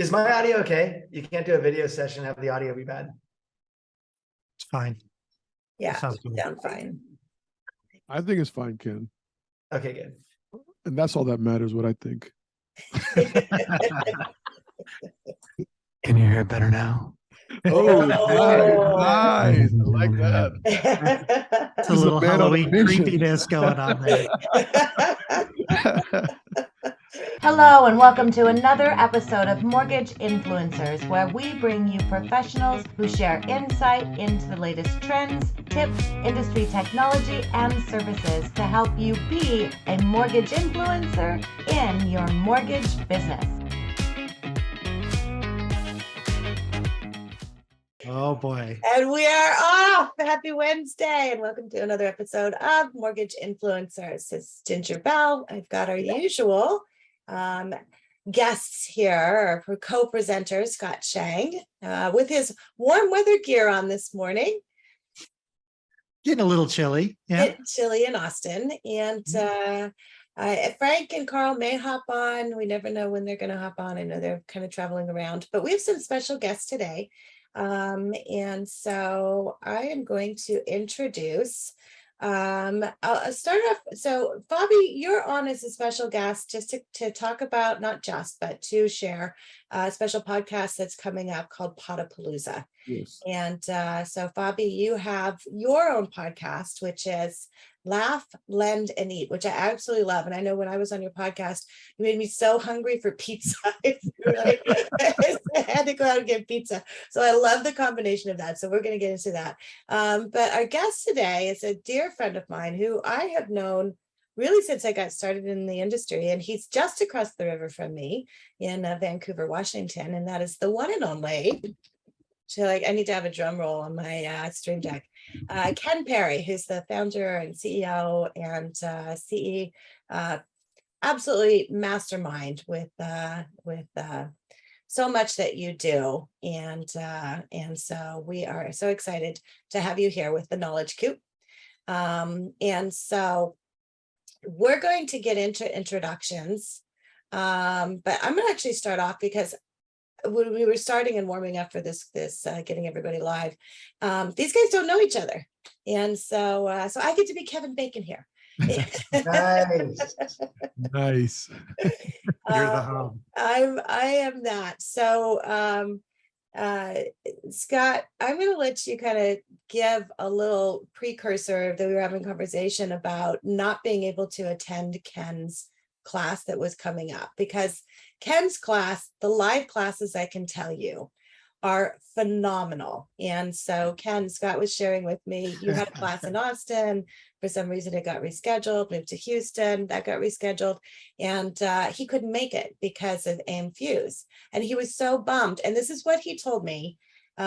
Is my audio okay? You can't do a video session, have the audio be bad. It's fine. Yeah, Sounds good. sound fine. I think it's fine, Ken. Okay, good. And that's all that matters, what I think. Can you hear it better now? Oh, Oh. nice. I like that. It's a He's a little man on a Halloween mission. creepiness going on there. Hello, and welcome to another episode of Mortgage Influencers, where we bring you professionals who share insight into the latest trends, tips, industry technology, and services to help you be a mortgage influencer in your mortgage business. Oh boy. And we are off. Happy Wednesday, and welcome to another episode of Mortgage Influencers. It's Ginger Bell. I've got our usual guests here, our co-presenter, Scott Schang, with his warm weather gear on this morning. Getting a little chilly. Yeah. It's chilly in Austin. And Frank and Carl may hop on. We never know when they're going to hop on. I know they're kind of traveling around, but we have some special guests today. And so I am going to introduce, I'll start off. So Bobby, you're on as a special guest just to talk about, not just, but to share a special podcast that's coming up called Potapalooza. Yes. And so Bobby, you have your own podcast, which is Laugh, Lend, and Eat, which I absolutely love. And I know when I was on your podcast, you made me so hungry for pizza. I had to go out and get pizza. So I love the combination of that. So we're going to get into that. But our guest today is a dear friend of mine who I have known really since I got started in the industry. And he's just across the river from me in Vancouver, Washington. And that is the one and only. So I need to have a drum roll on my stream deck. Ken Perry, who's the founder and CEO and CE, absolutely mastermind with so much that you do. And so we are so excited to have you here with the Knowledge Coop. And so we're going to get into introductions, but I'm going to actually start off because when we were starting and warming up for this getting everybody live, these guys don't know each other, and so I get to be Kevin Bacon here. Nice. Nice. You're the hub. I am that. So Scott, I'm going to let you kind of give a little precursor that we were having a conversation about not being able to attend Ken's class that was coming up, because Ken's class, the live classes, I can tell you, are phenomenal. And so Ken, Scott was sharing with me, you had a class in Austin. For some reason, it got rescheduled, moved to Houston, that got rescheduled. And he couldn't make it because of AM Fuse. And he was so bummed. And this is what he told me, he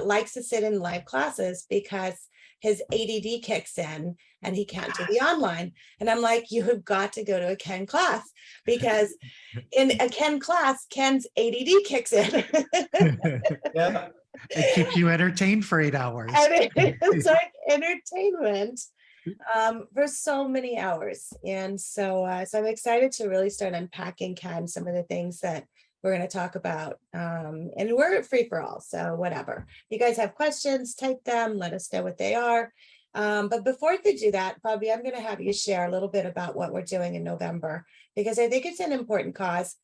likes to sit in live classes because his ADD kicks in and he can't do the online. And I'm like, you have got to go to a Ken class, because in a Ken class, Ken's ADD kicks in. Yeah. It keeps you entertained for 8 hours. And it's like entertainment for so many hours. And so I'm excited to really start unpacking, Ken, some of the things that we're going to talk about. And we're free for all. So whatever. If you guys have questions, type them, let us know what they are. But before they do that, Bobby, I'm going to have you share a little bit about what we're doing in November, because I think it's an important cause.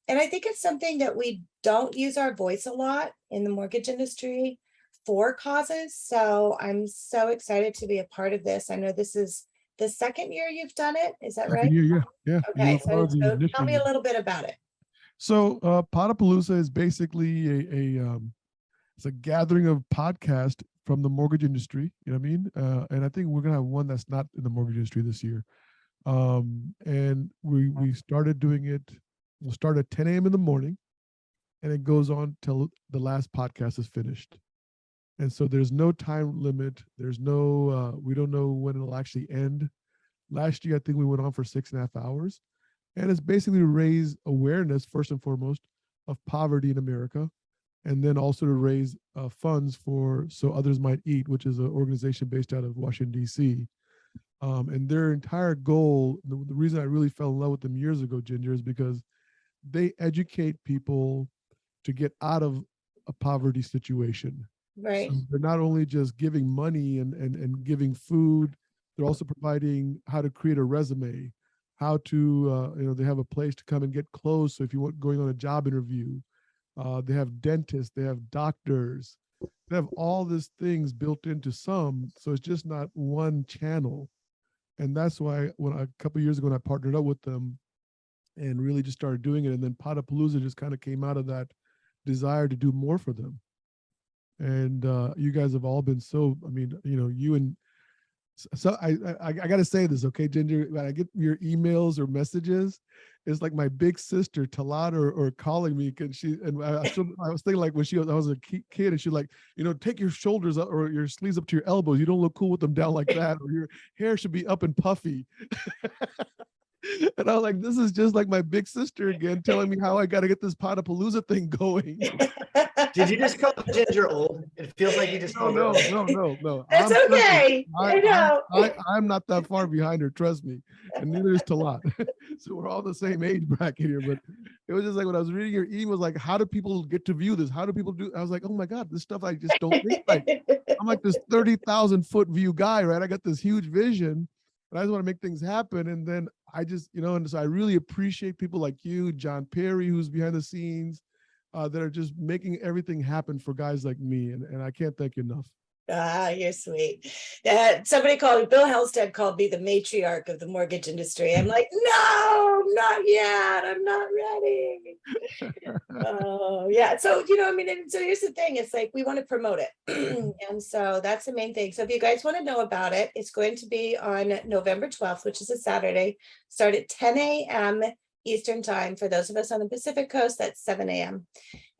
And I think it's something that we don't use our voice a lot in the mortgage industry for causes. So I'm so excited to be a part of this. I know this is the second year you've done it. Is that right? Yeah. Okay, so tell me a little bit about it. So Potapalooza is basically it's a gathering of podcasts from the mortgage industry. You know what I mean? And I think we're gonna have one that's not in the mortgage industry this year. And we started doing it. We'll start at 10 a.m. in the morning, and it goes on till the last podcast is finished. And so there's no time limit. There's no we don't know when it'll actually end. Last year, I think we went on for 6.5 hours. And it's basically to raise awareness, first and foremost, of poverty in America, and then also to raise funds for So Others Might Eat, which is an organization based out of Washington, D.C. And their entire goal, the reason I really fell in love with them years ago, Ginger, is because they educate people to get out of a poverty situation. Right. So they're not only just giving money and giving food, they're also providing how to create a resume, how to, they have a place to come and get clothes. So if you want going on a job interview, they have dentists, they have doctors, they have all these things built into some. So it's just not one channel. And that's why when a couple of years ago, when I partnered up with them and really just started doing it, and then Potapalooza just kind of came out of that desire to do more for them. And you guys have all been so, I mean, you and so I got to say this, okay, Ginger, when I get your emails or messages, it's like my big sister Talat or calling me, because I was thinking like when I was a kid, and she's like, take your shoulders up or your sleeves up to your elbows. You don't look cool with them down like that, or your hair should be up and puffy. And I was like, this is just like my big sister again telling me how I got to get this Potapalooza thing going. Did you just call Ginger old? It feels like you just called her old. No. That's okay. I know. I'm not that far behind her, trust me. And neither is Talat. So we're all the same age bracket here. But it was just like when I was reading your emails, like, how do people get to view this? How do people do? I was like, oh my God, this stuff I just don't think like. I'm like this 30,000 foot view guy, right? I got this huge vision. And I just want to make things happen. And then I just, and so I really appreciate people like you, John Perry, who's behind the scenes, that are just making everything happen for guys like me. And I can't thank you enough. Ah, you're sweet. Somebody Bill Helstead called me the matriarch of the mortgage industry. I'm like, no, not yet. I'm not ready. Oh, yeah. So, so here's the thing. It's like, we want to promote it. And so that's the main thing. So if you guys want to know about it, it's going to be on November 12th, which is a Saturday, start at 10 a.m. Eastern time. For those of us on the Pacific Coast, that's 7 a.m.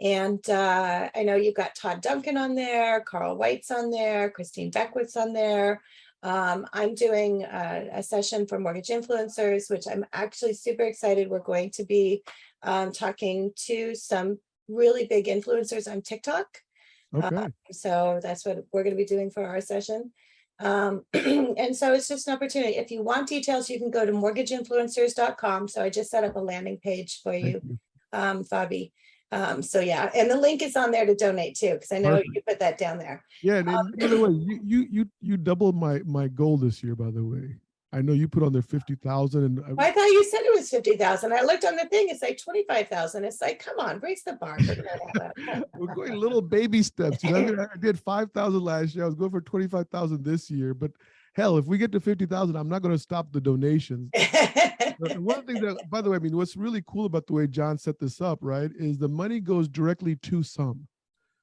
And I know you've got Todd Duncan on there, Carl White's on there, Christine Beckwith's on there. I'm doing a session for mortgage influencers, which I'm actually super excited. We're going to be talking to some really big influencers on TikTok. Okay. So that's what we're going to be doing for our session. And so it's just an opportunity. If you want details, you can go to mortgageinfluencers.com. So I just set up a landing page for you, Fabi. So yeah, and the link is on there to donate too, because I know you put that down there. Yeah, and by the way, you doubled my goal this year, by the way. I know you put on there 50,000, and I thought you said it was 50,000. I looked on the thing; it's like 25,000. It's like, come on, raise the bar. We're going little baby steps. I did 5,000 last year. I was going for 25,000 this year. But hell, if we get to 50,000, I'm not going to stop the donations. One of the things that, by the way, I mean, what's really cool about the way John set this up, right, is the money goes directly to some.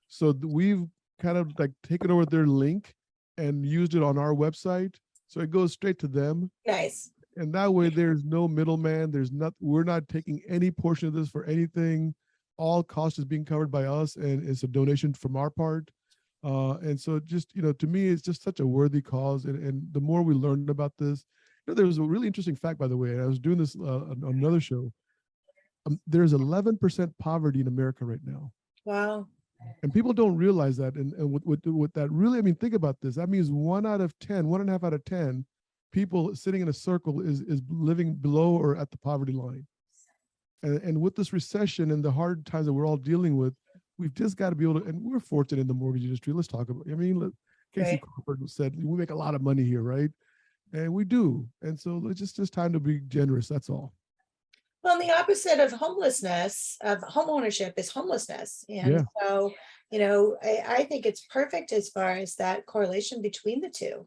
So we've kind of like taken over their link and used it on our website. So it goes straight to them. Nice. And that way there's no middleman. We're not taking any portion of this for anything. All cost is being covered by us, and it's a donation from our part. And so just, to me, it's just such a worthy cause. And the more we learn about this, there was a really interesting fact, by the way, and I was doing this on another show. There's 11% poverty in America right now. Wow. And people don't realize that. And with that really, I mean, think about this. That means 1.5 out of 10 people sitting in a circle is living below or at the poverty line. And with this recession and the hard times that we're all dealing with, we've just got to be able to, and we're fortunate in the mortgage industry. Let's talk about, Casey Crawford said, we make a lot of money here, right? And we do. And so it's just time to be generous. That's all. Well, the opposite of homelessness, of homeownership, is homelessness. And so, I think it's perfect as far as that correlation between the two.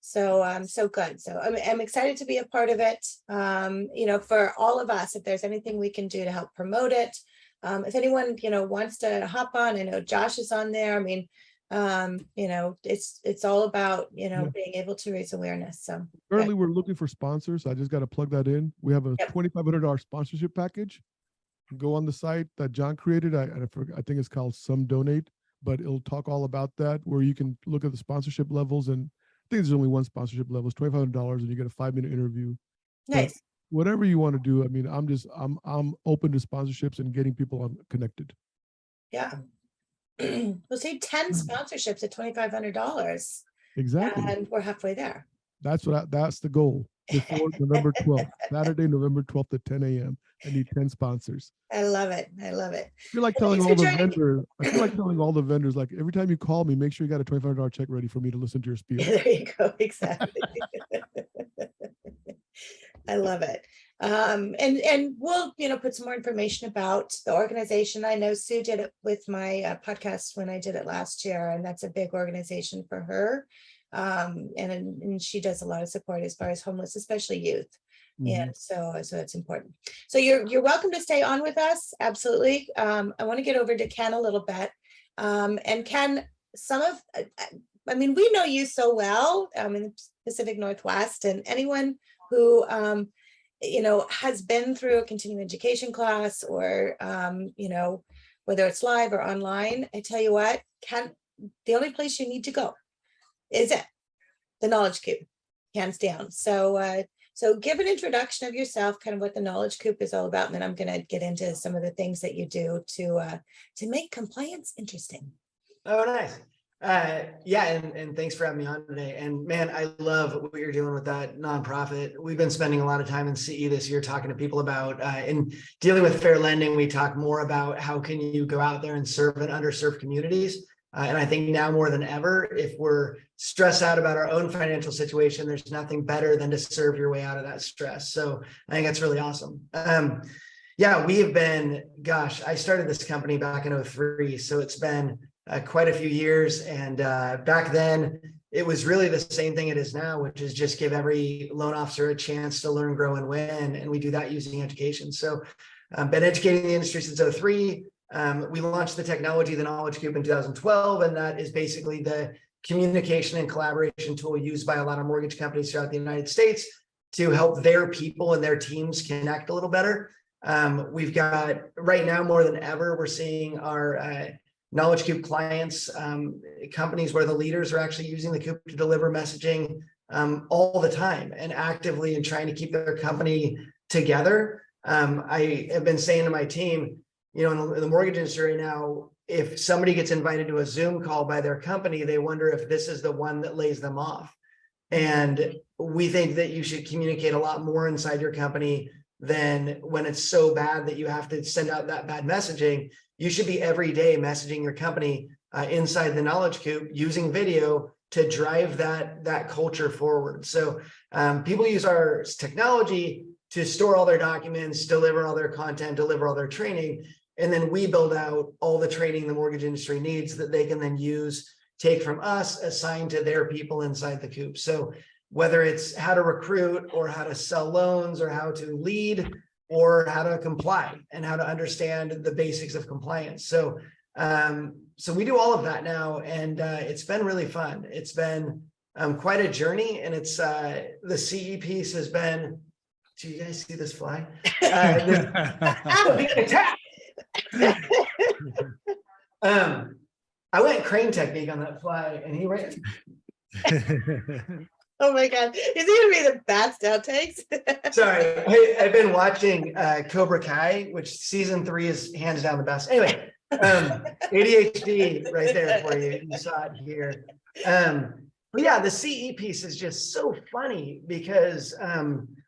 So, so good. So I'm excited to be a part of it. For all of us, if there's anything we can do to help promote it, if anyone, wants to hop on, I know Josh is on there. I mean, it's all about, being able to raise awareness. So currently we're looking for sponsors. I just got to plug that in. We have a $2,500 sponsorship package. Go on the site that John created. I think it's called Some Donate, but it'll talk all about that, where you can look at the sponsorship levels. And I think there's only one sponsorship level. It's $2,500 and you get a 5-minute interview. Nice. But whatever you want to do. I mean, I'm open to sponsorships and getting people connected. Yeah. We'll see 10 sponsorships at $2,500. Exactly. And we're halfway there. That's the goal. before November 12th, Saturday, November 12th at 10 a.m. I need 10 sponsors. I love it. I love it. I feel like Well, telling thanks all for the joining. vendors, I feel like telling all the vendors, like every time you call me, make sure you got a $25 check ready for me to listen to your spiel. There you go. Exactly. I love it. And we'll, put some more information about the organization. I know Sue did it with my podcast when I did it last year, and that's a big organization for her. And she does a lot of support as far as homeless, especially youth. And so it's important. So you're welcome to stay on with us. Absolutely. I want to get over to Ken a little bit. And Ken, we know you so well in the Pacific Northwest, and anyone who has been through a continuing education class or whether it's live or online, I tell you what, Ken, the only place you need to go is the Knowledge Cube, hands down. So give an introduction of yourself, kind of what the Knowledge Coop is all about, and then I'm going to get into some of the things that you do to make compliance interesting. Oh, nice. And thanks for having me on today. And man, I love what you're doing with that nonprofit. We've been spending a lot of time in CE this year talking to people about in dealing with fair lending. We talk more about how can you go out there and serve in underserved communities. And I think now more than ever, if we're stressed out about our own financial situation, there's nothing better than to serve your way out of that stress. So I think that's really awesome. We have been, I started this company back in 2003. So it's been quite a few years. And back then, it was really the same thing it is now, which is just give every loan officer a chance to learn, grow, and win. And we do that using education. So I've been educating the industry since 2003. We launched the technology, the Knowledge Cube, in 2012, and that is basically the communication and collaboration tool used by a lot of mortgage companies throughout the United States to help their people and their teams connect a little better. We've got, right now more than ever, we're seeing our Knowledge Cube clients, companies where the leaders are actually using the Cube to deliver messaging all the time and actively and trying to keep their company together. I have been saying to my team, in the mortgage industry right now, if somebody gets invited to a Zoom call by their company, they wonder if this is the one that lays them off. And we think that you should communicate a lot more inside your company than when it's so bad that you have to send out that bad messaging. You should be every day messaging your company inside the Knowledge Cube using video to drive that culture forward. So people use our technology to store all their documents, deliver all their content, deliver all their training. And then we build out all the training the mortgage industry needs that they can then use, take from us, assign to their people inside the Coop. So whether it's how to recruit or how to sell loans or how to lead or how to comply and how to understand the basics of compliance. So we do all of that now, and it's been really fun. It's been quite a journey, and it's the CE piece has been. Do you guys see this fly? Being attacked. I went crane technique on that fly, and he ran. Oh my God. Is he gonna be the best outtakes? Sorry, I've been watching Cobra Kai, which season 3 is hands down the best. Anyway, ADHD right there for you. You saw it here. But yeah, the CE piece is just so funny because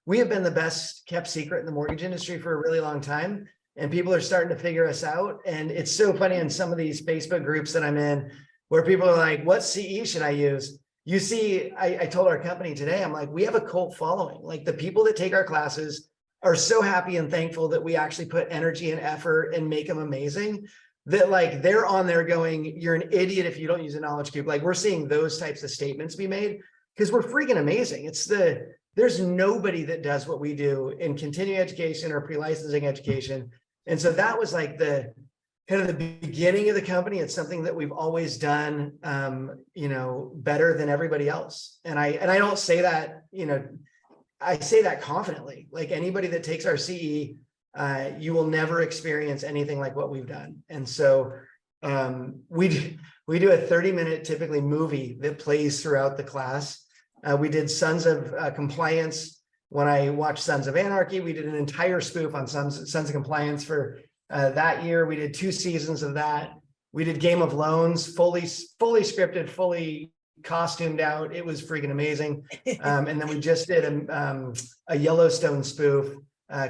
we have been the best kept secret in the mortgage industry for a really long time, and people are starting to figure us out. And it's so funny in some of these Facebook groups that I'm in where people are like, what CE should I use? You see, I told our company today, I'm like, we have a cult following. Like the people that take our classes are so happy and thankful that we actually put energy and effort and make them amazing, that like they're on there going, you're an idiot if you don't use a Knowledge Cube. Like we're seeing those types of statements be made because we're freaking amazing. There's nobody that does what we do in continuing education or pre-licensing education. And so that was like the kind of the beginning of the company. It's something that we've always done, better than everybody else. And I don't say that, I say that confidently. Like anybody that takes our CE, you will never experience anything like what we've done. And so we do a 30-minute typically movie that plays throughout the class. We did Sons of Compliance. When I watched Sons of Anarchy, we did an entire spoof on Sons of Compliance for that year. We did 2 seasons of that. We did Game of Loans, fully scripted, fully costumed out. It was freaking amazing. And then we just did a Yellowstone spoof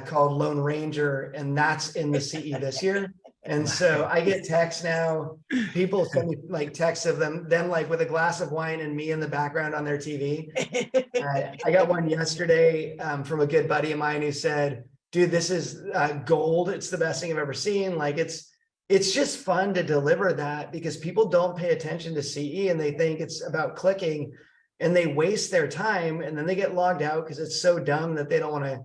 called Lone Ranger, and that's in the CE this year. And so I get texts now, people send me like texts of them like with a glass of wine and me in the background on their TV. I got one yesterday from a good buddy of mine who said, dude, this is gold. It's the best thing I've ever seen. Like it's just fun to deliver that, because people don't pay attention to CE and they think it's about clicking, and they waste their time, and then they get logged out because it's so dumb that they don't want to,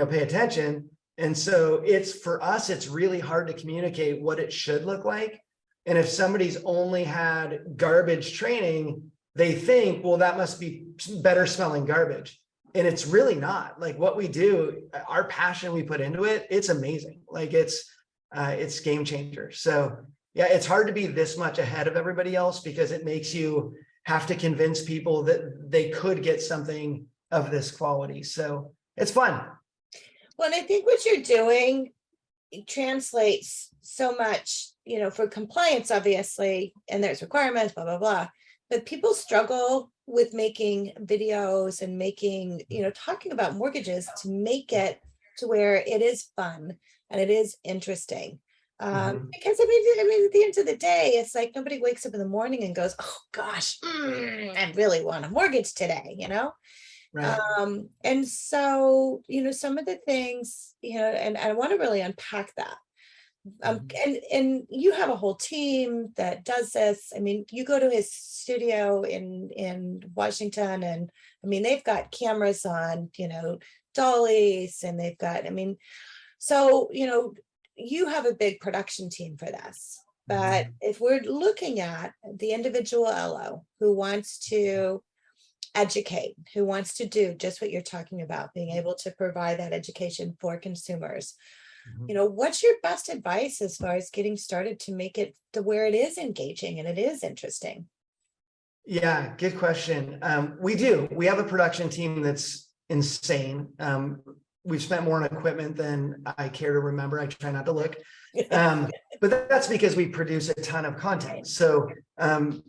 pay attention. And so for us, it's really hard to communicate what it should look like. And if somebody's only had garbage training, they think, well, that must be better smelling garbage. And it's really not. Like what we do, our passion we put into it, it's amazing. Like it's game changer. So yeah, it's hard to be this much ahead of everybody else, because it makes you have to convince people that they could get something of this quality. So it's fun. Well, and I think what you're doing translates so much, for compliance, obviously, and there's requirements, blah, blah, blah. But people struggle with making videos and making, talking about mortgages to make it to where it is fun and it is interesting. Because I mean, at the end of the day, it's like nobody wakes up in the morning and goes, oh gosh, I really want a mortgage today, Right. And so, some of the things, and I want to really unpack that. And you have a whole team that does this. I mean, you go to his studio in Washington, and I mean, they've got cameras on, dollies, and they've got, so, you have a big production team for this. But if we're looking at the individual LO who wants to educate, who wants to do just what you're talking about, being able to provide that education for consumers, what's your best advice as far as getting started to make it to where it is engaging and it is interesting? Yeah, good question. We have a production team that's insane. We've spent more on equipment than I care to remember. I try not to look. But that's because we produce a ton of content. So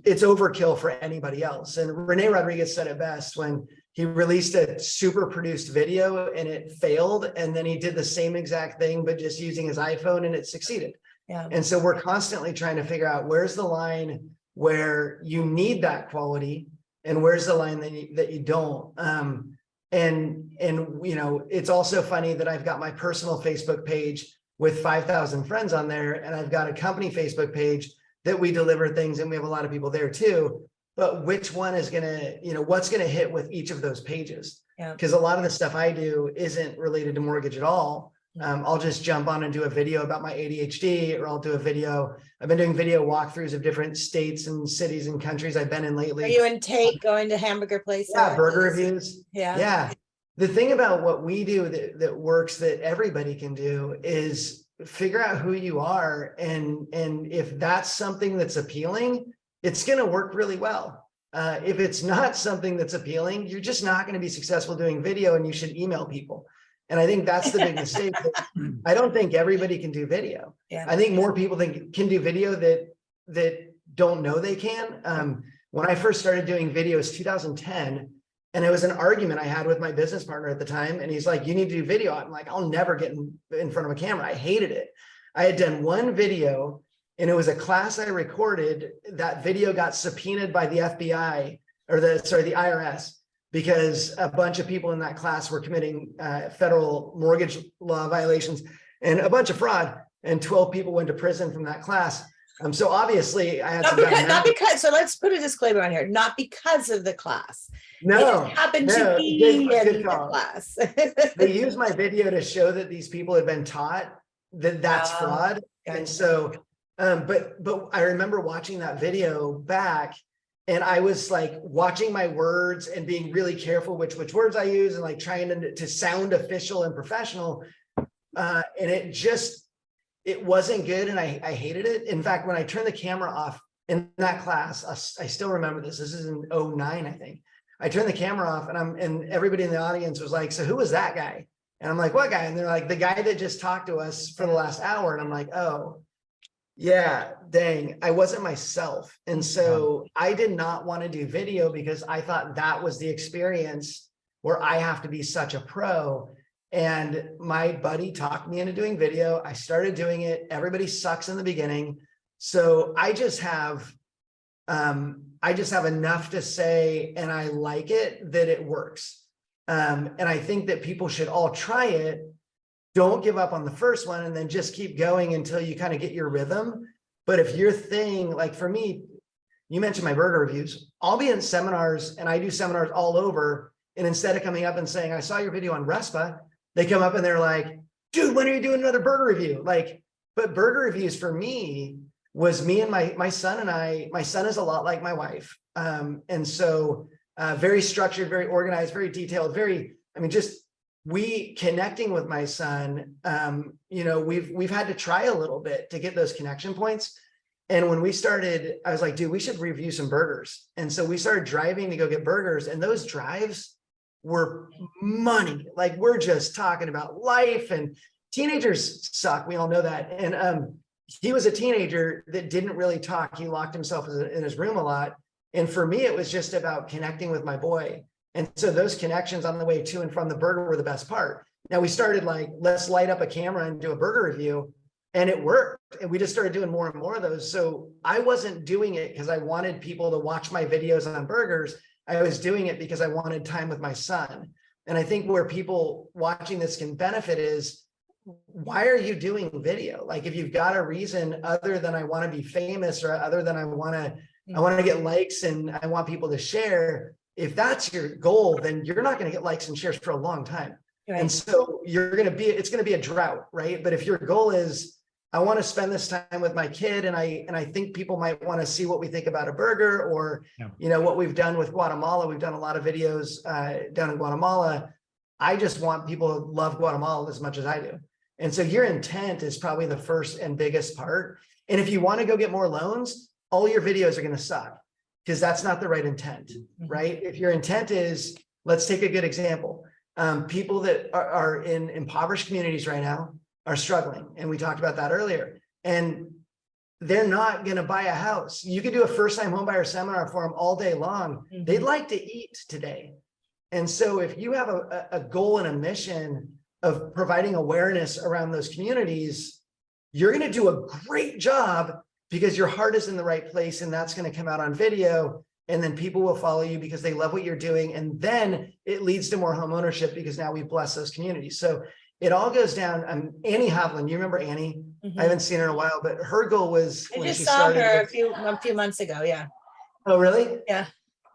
it's overkill for anybody else. And Rene Rodriguez said it best when he released a super produced video and it failed. And then he did the same exact thing, but just using his iPhone, and it succeeded. Yeah. And so we're constantly trying to figure out where's the line where you need that quality and where's the line that you don't. And it's also funny that I've got my personal Facebook page with 5,000 friends on there, and I've got a company Facebook page that we deliver things, and we have a lot of people there too. But which one is gonna, what's gonna hit with each of those pages? Yeah. Because a lot of the stuff I do isn't related to mortgage at all. I'll just jump on and do a video about my ADHD, or I'll do a video. I've been doing video walkthroughs of different states and cities and countries I've been in lately. Are you in Tate going to hamburger places? Yeah, burger reviews. Yeah. Yeah. The thing about what we do that works, that everybody can do, is figure out who you are. And if that's something that's appealing, it's going to work really well. If it's not something that's appealing, you're just not going to be successful doing video, and you should email people. And I think that's the big mistake. I don't think everybody can do video. Yeah. I think more people can do video that don't know they can. When I first started doing videos, 2010, and it was an argument I had with my business partner at the time. And he's like, you need to do video. I'm like, I'll never get in front of a camera. I hated it. I had done one video, and it was a class I recorded. That video got subpoenaed by the FBI, or the IRS, because a bunch of people in that class were committing federal mortgage law violations and a bunch of fraud. And 12 people went to prison from that class. So obviously I had not because, so let's put a disclaimer on here, not because of the class. No, it happened to be in the class. They used my video to show that these people had been taught that that's fraud. Gotcha. And so, but I remember watching that video back, and I was like watching my words and being really careful which words I use, and like trying to sound official and professional. And it wasn't good, and I hated it. In fact, when I turned the camera off in that class, I still remember this. This is in 2009, I think. I turned the camera off, and everybody in the audience was like, so who was that guy? And I'm like, what guy? And they're like, the guy that just talked to us for the last hour. And I'm like, oh. Yeah, dang, I wasn't myself. And so I did not want to do video because I thought that was the experience where I have to be such a pro. And my buddy talked me into doing video. I started doing it. Everybody sucks in the beginning. So I just have enough to say, and I like it, that it works. And I think that people should all try it. Don't give up on the first one and then just keep going until you kind of get your rhythm. But if your thing, like for me, you mentioned my burger reviews, I'll be in seminars and I do seminars all over. And instead of coming up and saying, I saw your video on Respa, they come up and they're like, dude, when are you doing another burger review? Like, but burger reviews for me was me and my son and I. My son is a lot like my wife. And so very structured, very organized, very detailed, just we connecting with my son, we've had to try a little bit to get those connection points. And when we started, I was like, dude, we should review some burgers. And so we started driving to go get burgers, and those drives were money. Like, we're just talking about life, and teenagers suck. We all know that. And he was a teenager that didn't really talk. He locked himself in his room a lot. And for me, it was just about connecting with my boy. And so those connections on the way to and from the burger were the best part. Now we started like, let's light up a camera and do a burger review, and it worked. And we just started doing more and more of those. So I wasn't doing it because I wanted people to watch my videos on burgers. I was doing it because I wanted time with my son. And I think where people watching this can benefit is, why are you doing video? Like, if you've got a reason other than I want to be famous, or other than I want to get likes and I want people to share, if that's your goal, then you're not going to get likes and shares for a long time. Right. And so it's going to be a drought, right? But if your goal is, I want to spend this time with my kid, and I think people might want to see what we think about a burger, or, what we've done with Guatemala. We've done a lot of videos down in Guatemala. I just want people to love Guatemala as much as I do. And so your intent is probably the first and biggest part. And if you want to go get more loans, all your videos are going to suck, because that's not the right intent, right? If your intent is, let's take a good example. People that are in impoverished communities right now are struggling. And we talked about that earlier. And they're not going to buy a house. You could do a first-time homebuyer seminar for them all day long. Mm-hmm. They'd like to eat today. And so if you have a goal and a mission of providing awareness around those communities, you're going to do a great job, because your heart is in the right place, and that's going to come out on video. And then people will follow you because they love what you're doing. And then it leads to more home ownership, because now we bless those communities. So it all goes down. Annie Hovland, you remember Annie? Mm-hmm. I haven't seen her in a while, but her goal was, I just saw her a few months ago. Yeah. Oh, really? Yeah.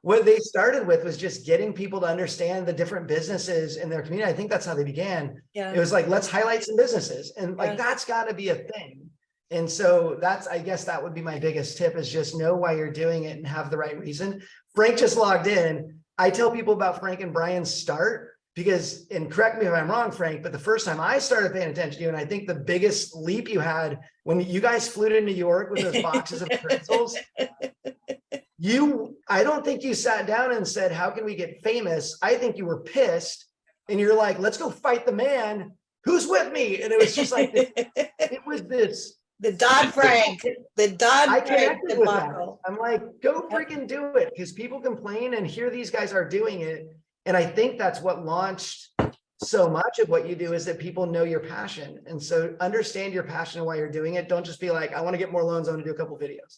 What they started with was just getting people to understand the different businesses in their community. I think that's how they began. Yeah. It was like, let's highlight some businesses. And like, that's got to be a thing. And so I guess that would be my biggest tip, is just know why you're doing it and have the right reason. Frank just logged in. I tell people about Frank and Brian's start because, and correct me if I'm wrong, Frank, but the first time I started paying attention to you, and I think the biggest leap you had when you guys flew to New York with those boxes of pretzels, I don't think you sat down and said, how can we get famous? I think you were pissed, and you're like, let's go fight the man. Who's with me? And it was just like, it was this. The Dodd-Frank debacle. I'm like, go freaking do it, because people complain, and here these guys are doing it. And I think that's what launched so much of what you do, is that people know your passion. And so understand your passion and why you're doing it. Don't just be like, I want to get more loans, I want to do a couple of videos.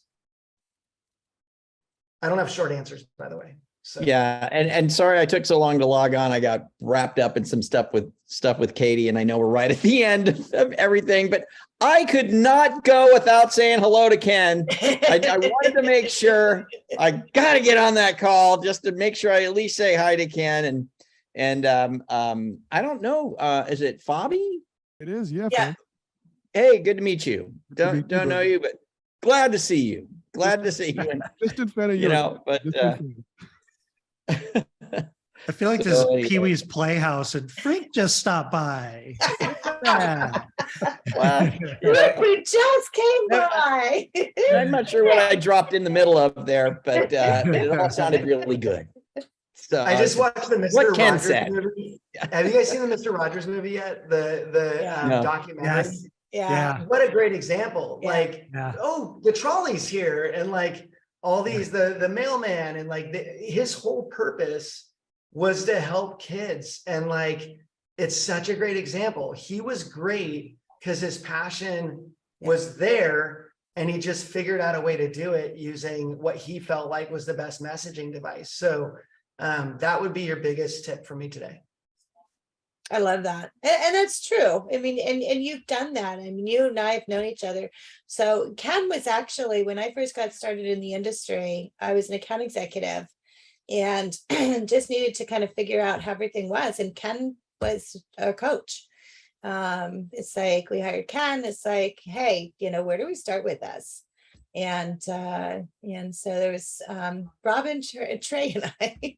I don't have short answers, by the way. So. Yeah. And sorry, I took so long to log on. I got wrapped up in some stuff with Katie, and I know we're right at the end of everything, but I could not go without saying hello to Ken. I wanted to make sure I got to get on that call just to make sure I at least say hi to Ken. And I don't know. Is it Fabi? It is. Yeah. Yeah. Hey, good to meet you. Don't know you, but glad to see you. Glad to see you. Distant fan of yours. But I feel like this is Pee-wee's Playhouse, and Frank just stopped by. Yeah. Wow. We just came by. I'm not sure what I dropped in the middle of there, but it all sounded really good. So I just watched the Mr. What Ken Rogers said. movie. Have you guys seen the Mr. Rogers movie yet? The documentary. Yes. Yeah. What a great example. Yeah. Like, Yeah. oh, the trolley's here, and like all these, the mailman, and like his whole purpose was to help kids. And like, it's such a great example. He was great because his passion was there, and he just figured out a way to do it using what he felt like was the best messaging device. So that would be your biggest tip for me today. I love that. And that's true. I mean, and you've done that. I mean, you and I have known each other. So Ken was actually, when I first got started in the industry, I was an account executive and just needed to kind of figure out how everything was. And Ken was a coach. It's like, we hired Ken. It's like, hey, where do we start with this? And so there was Robin, Trey, and I.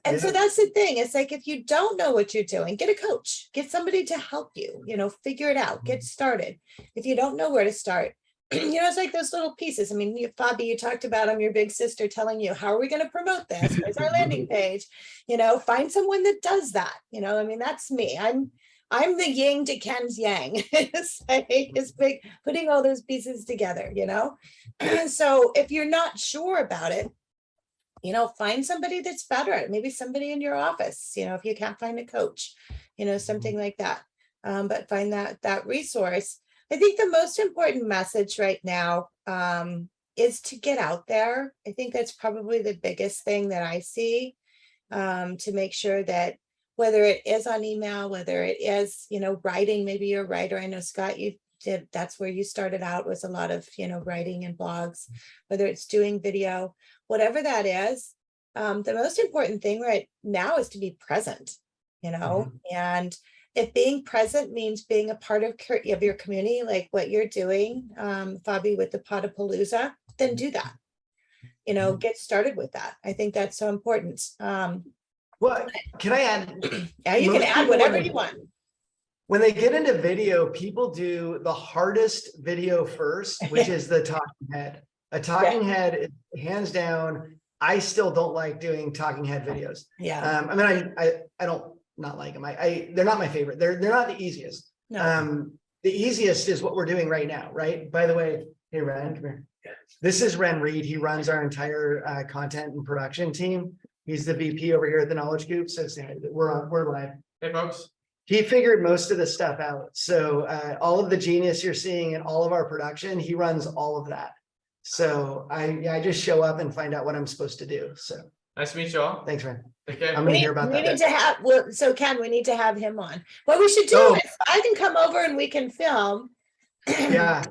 And so that's the thing. It's like, if you don't know what you're doing, get a coach, get somebody to help you, figure it out, get started. If you don't know where to start, it's like those little pieces. I mean, Fabi, you talked about, I'm your big sister telling you, how are we going to promote this? Where's our landing page? Find someone that does that. I mean, that's me. I'm the yin to Ken's yang. It's big, putting all those pieces together, So if you're not sure about it, find somebody that's better at it. Maybe somebody in your office, if you can't find a coach, something like that. But find that resource. I think the most important message right now is to get out there. I think that's probably the biggest thing that I see, to make sure that whether it is on email, whether it is, writing, maybe you're a writer. I know, Scott, that's where you started out, was a lot of, writing and blogs, whether it's doing video, whatever that is. The most important thing right now is to be present, and if being present means being a part of your community, like what you're doing, Fabi, with the Potapalooza, then do that, get started with that. I think that's so important. Well, can I add? Yeah, you can add whatever you want. When they get into video, people do the hardest video first, which is the talking head. A talking head, hands down. I still don't like doing talking head videos. Yeah. I mean, I don't not like them. They're not my favorite. They're not the easiest. No. The easiest is what we're doing right now, right? By the way, hey Ren, come here. This is Ren Reed. He runs our entire content and production team. He's the VP over here at the Knowledge Coop. So we're live. Hey, folks. He figured most of the stuff out. So all of the genius you're seeing in all of our production, he runs all of that. So I just show up and find out what I'm supposed to do. So Nice to meet you all. thanks, man. Okay. I'm going to hear about We that. need to have, so Ken, we need to have him on. What we should do is I can come over and we can film. Yeah.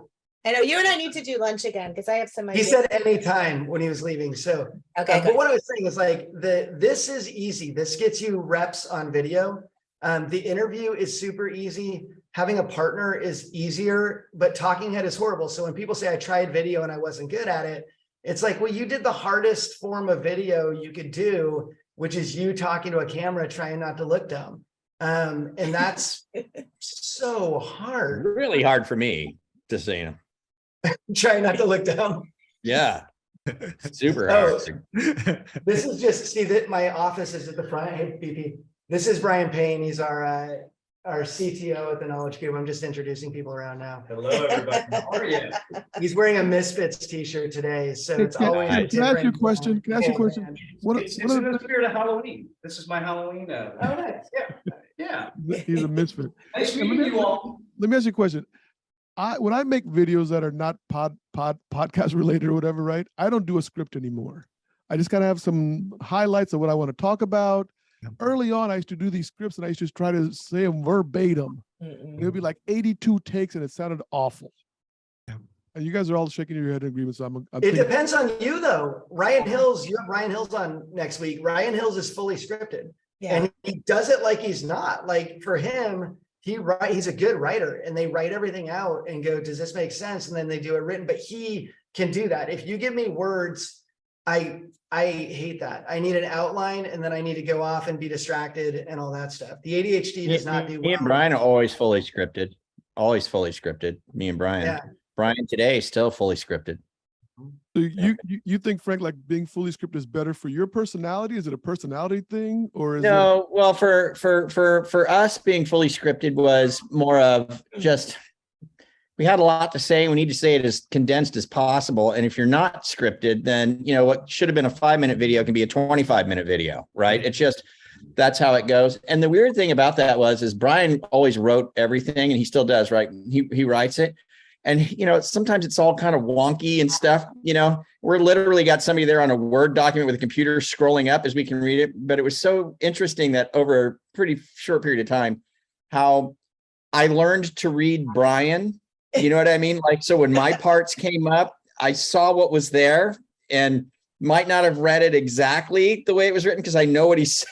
I know you and I need to do lunch again because I have some He ideas. said anytime when he was leaving. So, Okay, but what I was saying is like this is easy. This gets you reps on video. The interview is super easy. Having a partner is easier, but talking head is horrible. So when people say I tried video and I wasn't good at it, it's like, well, you did the hardest form of video you could do, which is you talking to a camera, trying not to look dumb. And that's so hard. Really hard for me to say. Trying not to look dumb. Yeah. Super hard. This is just, see that my office is at the front. Hey, BP. This is Brian Payne. He's our CTO at the Knowledge Cube. I'm just introducing people around now. Hello, everybody. How are you? He's wearing a Misfits t-shirt today. So it's Can- always a can I ask you a different- question? Can I ask you a question? It's in the spirit of Halloween. This is my Halloween. Oh, nice. Yeah. He's a misfit. Nice meeting you all. Let me ask you a question. When I make videos that are not podcast related or whatever, right? I don't do a script anymore. I just kind of have some highlights of what I want to talk about. Early on, I used to do these scripts and I used to try to say them verbatim. It would be like 82 takes and it sounded awful. And you guys are all shaking your head in agreement. So I'm It depends on you though. Ryan Hills, you have Ryan Hills on next week. Ryan Hills is fully scripted. Yeah. And he does it like he's not. Like for him, he's a good writer and they write everything out and go, does this make sense? And then they do it written, but he can do that. If you give me words, I hate that. I need an outline and then I need to go off and be distracted and all that stuff. The ADHD does not do well. Me and Brian are always fully scripted. Always fully scripted. Me and Brian. Yeah. Brian today is still fully scripted. So you think, Frank, like being fully scripted is better for your personality? Is it a personality thing, or is No, well, for us, being fully scripted was more of just, we had a lot to say. We need to say it as condensed as possible. And if you're not scripted, then, you know, what should have been a 5-minute video can be a 25-minute video, right? It's just, that's how it goes. And the weird thing about that is Brian always wrote everything, and he still does, right? He writes it. And, you know, sometimes it's all kind of wonky and stuff, you know, we're literally got somebody there on a Word document with a computer scrolling up as we can read it. But it was so interesting that over a pretty short period of time, how I learned to read Brian, you know what I mean? Like, so when my parts came up, I saw what was there and might not have read it exactly the way it was written, because I know what he's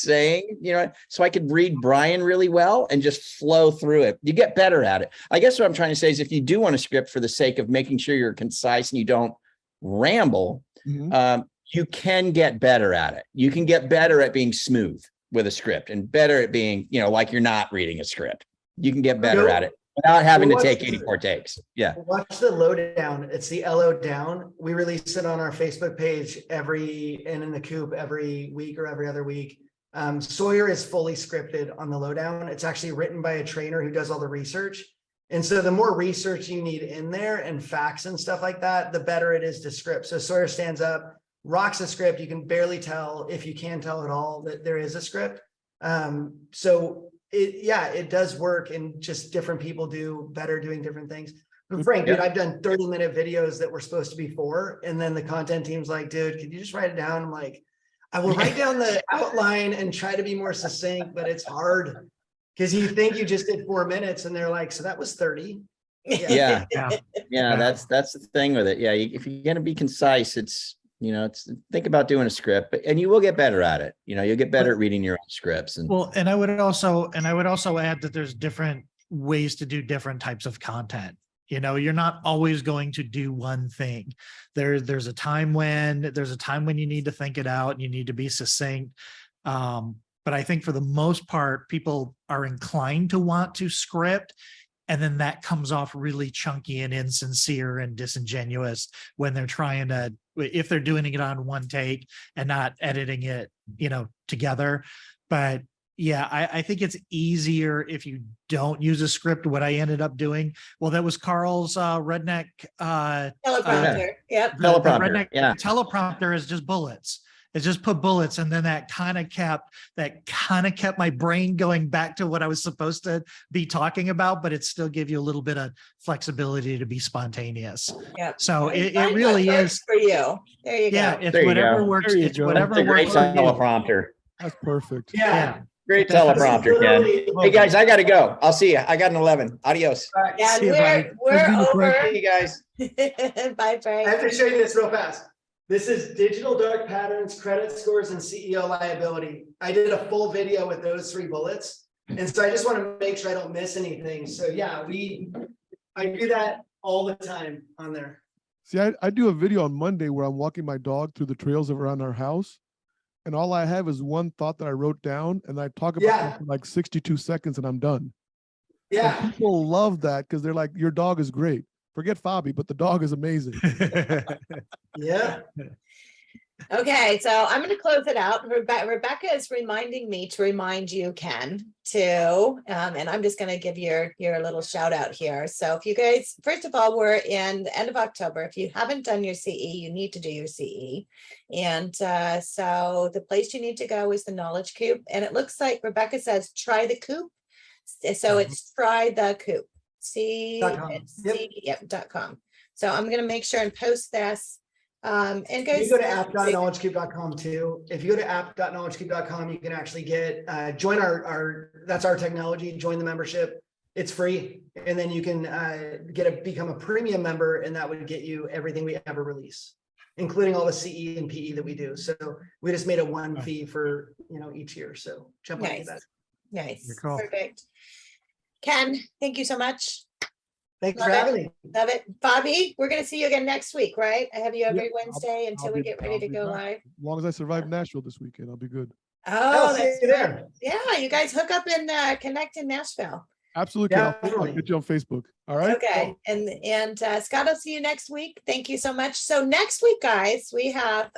saying, you know, so I could read Brian really well and just flow through it. You get better at it. I guess what I'm trying to say is, if you do want a script for the sake of making sure you're concise and you don't ramble, you can get better at it. You can get better at being smooth with a script, and better at being, you know, like you're not reading a script. You can get better at it without having to take 84 takes. Yeah. Watch the lowdown. It's the LO down. We release it on our Facebook page and in the coop every week or every other week. Sawyer is fully scripted on the lowdown. It's actually written by a trainer who does all the research. And so the more research you need in there and facts and stuff like that, the better it is to script. So Sawyer stands up, rocks a script. You can barely tell, if you can tell at all, that there is a script. So it does work, and just different people do better doing different things. But Frank, dude, I've done 30-minute videos that were supposed to be 4, and then the content team's like, dude, can you just write it down? I'm like, I will write down the outline and try to be more succinct, but it's hard because you think you just did 4 minutes, and they're like, so that was 30. Yeah. That's the thing with it. Yeah, if you're gonna be concise, it's, you know, think about doing a script, and you will get better at it. You know, you'll get better at reading your own scripts. And well, and I would also add that there's different ways to do different types of content. You know, you're not always going to do one thing. There's a time when you need to think it out and you need to be succinct. But I think for the most part, people are inclined to want to script, and then that comes off really chunky and insincere and disingenuous when they're trying to, if they're doing it on one take and not editing it, you know, together. But yeah, I think it's easier if you don't use a script. What I ended up doing, well, that was Carl's redneck Teleprompter. Yep. The redneck teleprompter is just bullets. It's just put bullets, and then that kind of kept my brain going back to what I was supposed to be talking about, but it still give you a little bit of flexibility to be spontaneous. Yeah. So it really is for you. There you go. Yeah, it's whatever works. It's whatever works. Teleprompter. That's perfect. Yeah. Great teleprompter, Ken. Hey guys, I gotta go. I'll see you. I got an 11. Adios. Yeah, See you, we're over. Hey you guys. Bye, Frank. I have to show you this real fast. This is digital dark patterns, credit scores, and CEO liability. I did a full video with those 3 bullets. And so I just want to make sure I don't miss anything. So yeah, I do that all the time on there. See, I do a video on Monday where I'm walking my dog through the trails around our house. And all I have is one thought that I wrote down, and I talk about it for like 62 seconds and I'm done. Yeah. And people love that because they're like, your dog is great. Forget Fabi, but the dog is amazing. Yeah. Okay, so I'm going to close it out. Rebecca is reminding me to remind you, Ken, too. And I'm just going to give your little shout out here. So if you guys, first of all, we're in the end of October. If you haven't done your CE, you need to do your CE. And so the place you need to go is the Knowledge Coop. And it looks like Rebecca says, try the coop. So it's try the coop. .com. So I'm going to make sure and post this. And guys, you go to app.knowledgecoop.com too. If you go to app.knowledgecoop.com, you can actually get join that's our technology, join the membership. It's free. And then you can become a premium member, and that would get you everything we ever release, including all the CE and PE that we do. So we just made a one fee for each year. So jump on that. Nice. Cool. Perfect. Ken, thank you so much. Thanks for having me. Love it. Bobby, we're going to see you again next week, right? I have you every Wednesday until we get ready to go live. As long as I survive Nashville this weekend, I'll be good. Oh, see you there. Yeah, you guys hook up and connect in Nashville. Absolutely. Yeah, I'll definitely. get you on Facebook. All right. Okay, and Scott, I'll see you next week. Thank you so much. So next week, guys, we have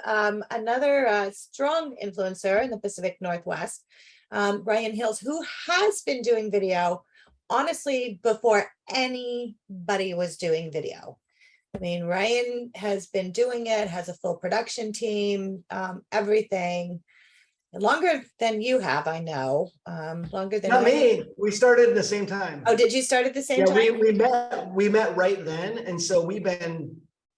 another strong influencer in the Pacific Northwest, Ryan Hills, who has been doing video, honestly, before anybody was doing video. I mean, Ryan has been doing it, has a full production team, everything. Longer than you have, I know. Longer than Not Ryan. me. We started at the same time. Oh, did you start at the same Yeah, time? we met right then. And so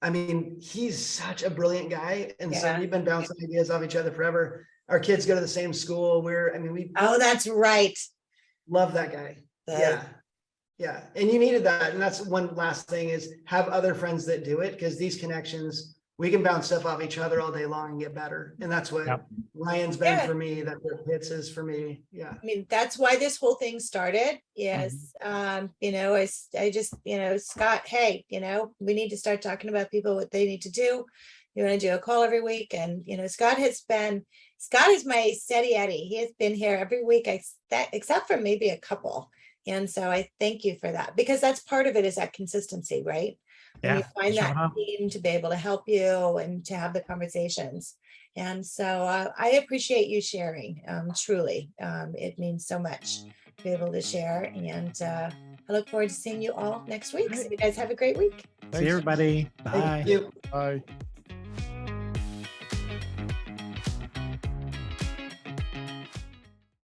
I mean, he's such a brilliant guy. And so Yeah. we've been bouncing ideas off each other forever. Our kids go to the same school. We Oh, that's right. love that guy. The- Yeah. Yeah. And you needed that. And that's one last thing is have other friends that do it, because these connections, we can bounce stuff off each other all day long and get better. And that's what Yep. Ryan's been Yeah. for me. That's what Pitts is for me. Yeah. I mean, that's why this whole thing started. Yes. You know, I just, you know, Scott, hey, you know, we need to start talking about people, what they need to do. You want to do a call every week. And, you know, Scott is my steady Eddie. He has been here every week, except for maybe a couple. And so I thank you for that, because that's part of it, is that consistency, right? When you Yeah, find that showing up. team to be able to help you and to have the conversations. And so I appreciate you sharing, truly. It means so much to be able to share. And I look forward to seeing you all next week. So you guys have a great week. See everybody. Bye. Thank you. Bye.